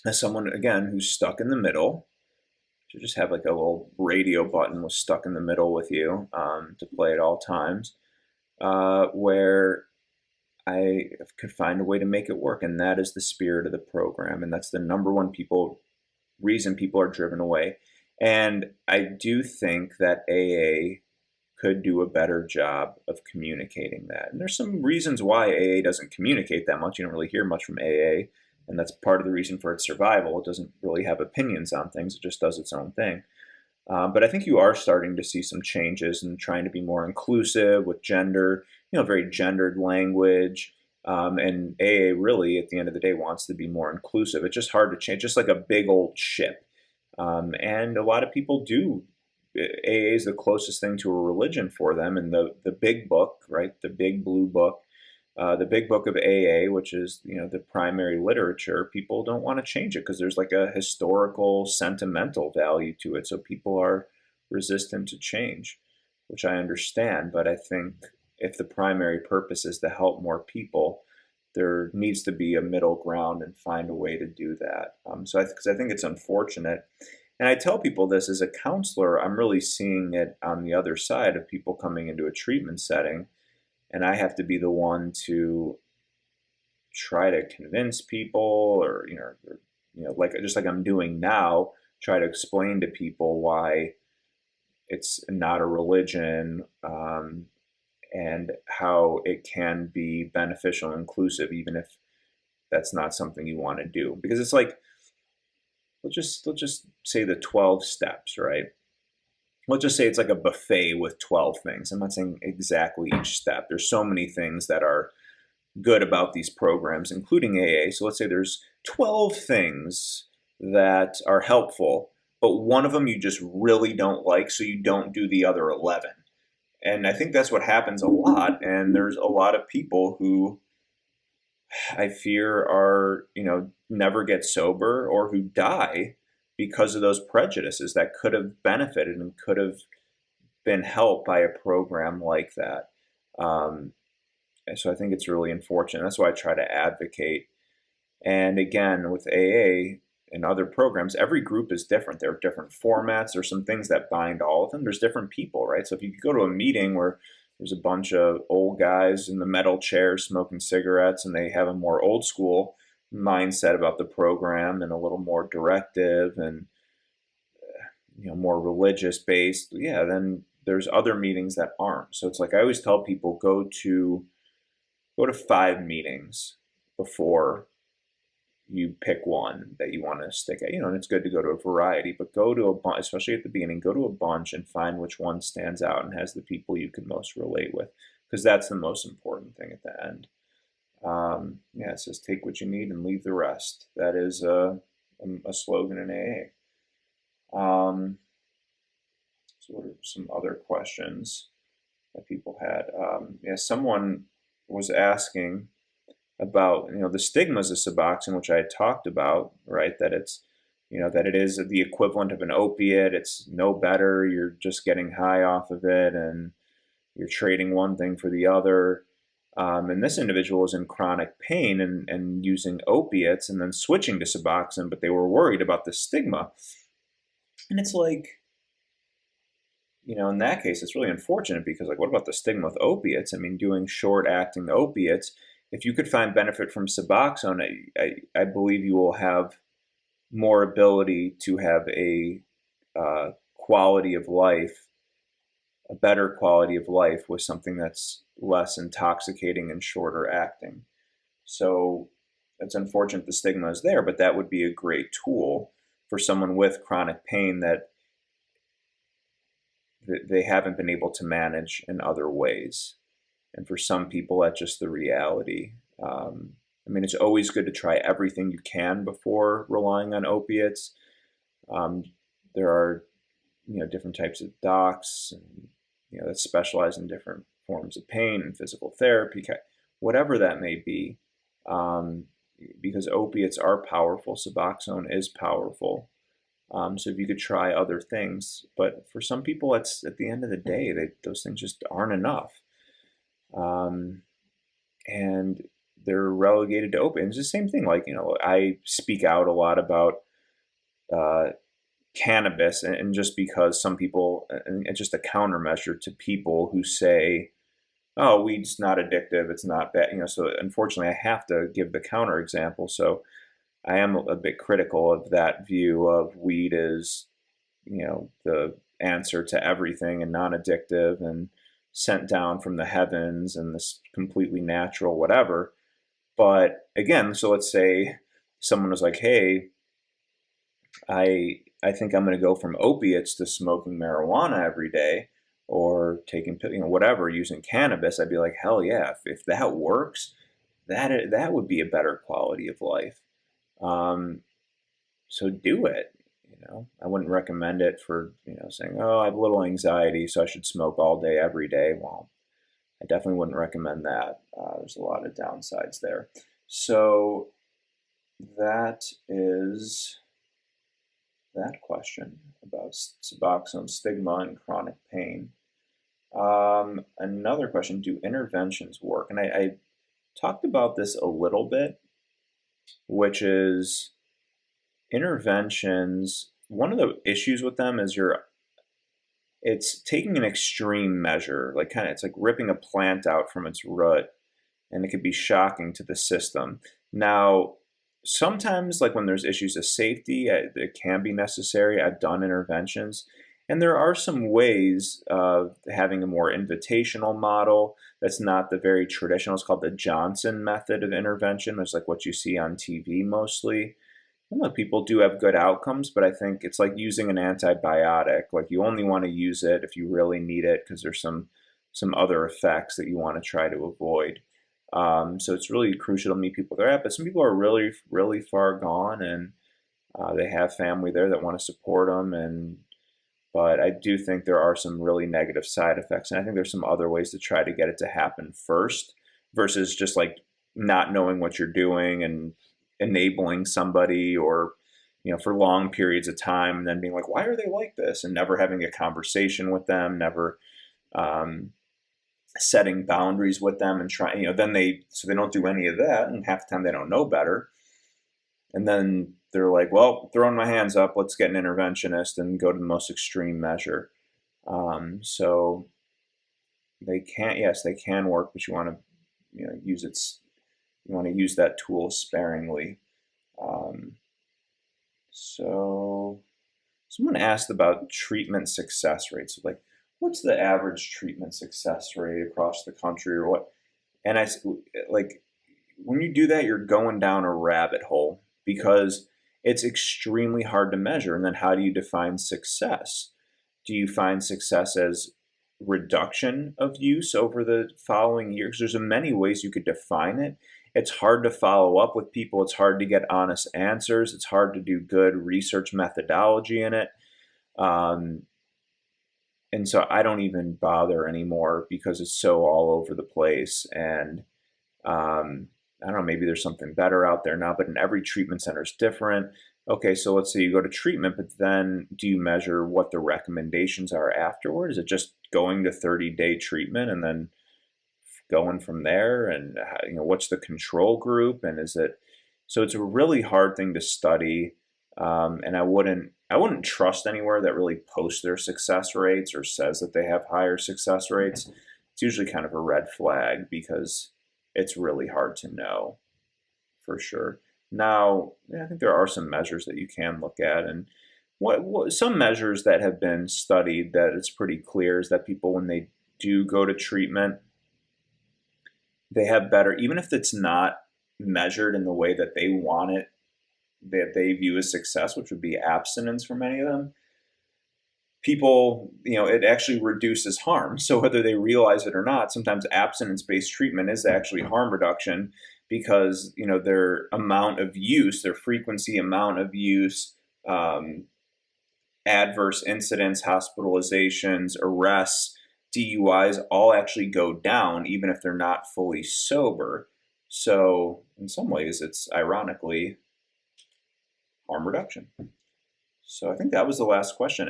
as someone, again, who's stuck in the middle. To just have like a little radio button was stuck in the middle with you to play at all times, where I could find a way to make it work. And that is the spirit of the program. And that's the number one reason people are driven away. And I do think that AA could do a better job of communicating that. And there's some reasons why AA doesn't communicate that much. You don't really hear much from AA, and that's part of the reason for its survival. It doesn't really have opinions on things, it just does its own thing. But I think you are starting to see some changes and trying to be more inclusive with gender, very gendered language. And AA really, at the end of the day, wants to be more inclusive. It's just hard to change, just like a big old ship. And a lot of people do. AA is the closest thing to a religion for them. And the big book, right, the big blue book, the big book of AA, which is the primary literature, people don't want to change it because there's like a historical, sentimental value to it. So people are resistant to change, which I understand. But I think if the primary purpose is to help more people, there needs to be a middle ground and find a way to do that. Because I think it's unfortunate. And I tell people this as a counselor, I'm really seeing it on the other side of people coming into a treatment setting. And I have to be the one to try to convince people, or like just like I'm doing now, try to explain to people why it's not a religion, and how it can be beneficial and inclusive, even if that's not something you want to do. Because it's like, let's just say the 12 steps, right? Let's just say it's like a buffet with 12 things. I'm not saying exactly each step. There's so many things that are good about these programs, including AA. So let's say there's 12 things that are helpful, but one of them you just really don't like, so you don't do the other 11. And I think that's what happens a lot. And there's a lot of people who I fear are, never get sober or who die because of those prejudices that could have benefited and could have been helped by a program like that. And so I think it's really unfortunate. That's why I try to advocate. And again, with AA and other programs, every group is different. There are different formats. There's some things that bind all of them. There's different people, right? So if you go to a meeting where there's a bunch of old guys in the metal chairs smoking cigarettes, and they have a more old school mindset about the program and a little more directive and more religious based, yeah, then there's other meetings that aren't. So it's like I always tell people, go to 5 meetings before you pick one that you want to stick at. And it's good to go to a variety, but go to a bunch, especially at the beginning, go to a bunch and find which one stands out and has the people you can most relate with, because that's the most important thing at the end. Yeah, it says take what you need and leave the rest. That is a slogan in AA. So what are some other questions that people had? Yeah, someone was asking about the stigmas of Suboxone, which I had talked about, right? That it's that it is the equivalent of an opiate. It's no better. You're just getting high off of it, and you're trading one thing for the other. And this individual was in chronic pain and using opiates and then switching to Suboxone, but they were worried about the stigma. And it's like, in that case, it's really unfortunate because, like, what about the stigma with opiates? I mean, doing short-acting opiates, if you could find benefit from Suboxone, I believe you will have more ability to have a quality of life, a better quality of life with something that's less intoxicating and shorter acting. So it's unfortunate the stigma is there, but that would be a great tool for someone with chronic pain that they haven't been able to manage in other ways. And for some people, that's just the reality. I mean, it's always good to try everything you can before relying on opiates. There are, different types of docs, and, that specialize in different forms of pain and physical therapy, whatever that may be. Because opiates are powerful, Suboxone is powerful. So if you could try other things, but for some people, it's at the end of the day, those things just aren't enough. And they're relegated to opiates. It's the same thing. Like, I speak out a lot about cannabis, and just because some people, and it's just a countermeasure to people who say, oh, weed's not addictive, it's not bad. So unfortunately, I have to give the counterexample. So I am a bit critical of that view of weed as, the answer to everything and non-addictive and sent down from the heavens and this completely natural whatever. But again, so let's say someone was like, hey, I think I'm going to go from opiates to smoking marijuana every day or taking whatever, using cannabis. I'd be like, hell yeah, if that works, that would be a better quality of life. Um, so do it. I wouldn't recommend it for saying, oh, I have a little anxiety, so I should smoke all day every day. Well, I definitely wouldn't recommend that. There's a lot of downsides there. So that is that question about Suboxone stigma and chronic pain. Another question: do interventions work? And I talked about this a little bit, which is interventions. One of the issues with them is it's taking an extreme measure, like it's like ripping a plant out from its root, and it could be shocking to the system. Now, sometimes, like when there's issues of safety, it can be necessary. I've done interventions, and there are some ways of having a more invitational model that's not the very traditional. It's called the Johnson method of intervention. It's like what you see on TV mostly. People do have good outcomes, but I think it's like using an antibiotic. Like you only want to use it if you really need it because there's some other effects that you want to try to avoid. So it's really crucial to meet people there. But some people are really, really far gone, and they have family there that want to support them. But I do think there are some really negative side effects, and I think there's some other ways to try to get it to happen first, versus just like not knowing what you're doing and enabling somebody, or for long periods of time, and then being like, why are they like this, and never having a conversation with them, never setting boundaries with them, and trying, then they don't do any of that, and half the time they don't know better, and then they're like, well, throwing my hands up, let's get an interventionist and go to the most extreme measure. So they can't, yes, they can work, but you want to use that tool sparingly. So someone asked about treatment success rates. Like, what's the average treatment success rate across the country, or what? And like, when you do that, you're going down a rabbit hole because it's extremely hard to measure. And then how do you define success? Do you find success as reduction of use over the following years? There's many ways you could define it. It's hard to follow up with people. It's hard to get honest answers. It's hard to do good research methodology in it. And so I don't even bother anymore because it's so all over the place. And I don't know, maybe there's something better out there now, but in every treatment center is different. Okay, so let's say you go to treatment, but then do you measure what the recommendations are afterward? Is it just going to 30-day treatment and then going from there? And what's the control group? And so it's a really hard thing to study. And I wouldn't trust anywhere that really posts their success rates or says that they have higher success rates. It's usually kind of a red flag because it's really hard to know for sure. Now, I think there are some measures that you can look at, and what some measures that have been studied that it's pretty clear is that people, when they do go to treatment, they have better, even if it's not measured in the way that they want it, that they view as success, which would be abstinence for many of them. People, it actually reduces harm. So whether they realize it or not, sometimes abstinence-based treatment is actually harm reduction because, their amount of use, their frequency, amount of use, adverse incidents, hospitalizations, arrests, DUIs all actually go down even if they're not fully sober. So in some ways, it's ironically harm reduction. So I think that was the last question.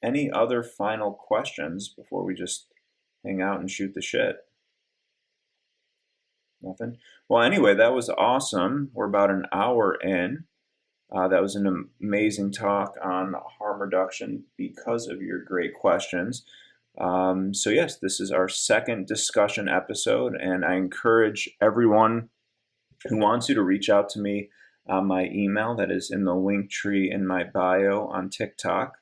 Any other final questions before we just hang out and shoot the shit? Nothing? Well, anyway, that was awesome. We're about an hour in. That was an amazing talk on harm reduction because of your great questions. So yes, this is our second discussion episode, and I encourage everyone who wants to reach out to me on my email that is in the link tree in my bio on TikTok.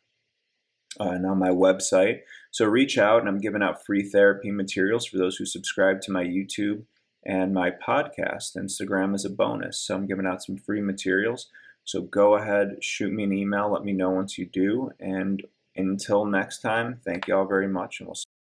and on my website. So reach out, and I'm giving out free therapy materials for those who subscribe to my YouTube and my podcast. Instagram is a bonus, so I'm giving out some free materials. So go ahead, shoot me an email, let me know once you do. And until next time, thank you all very much, and we'll see.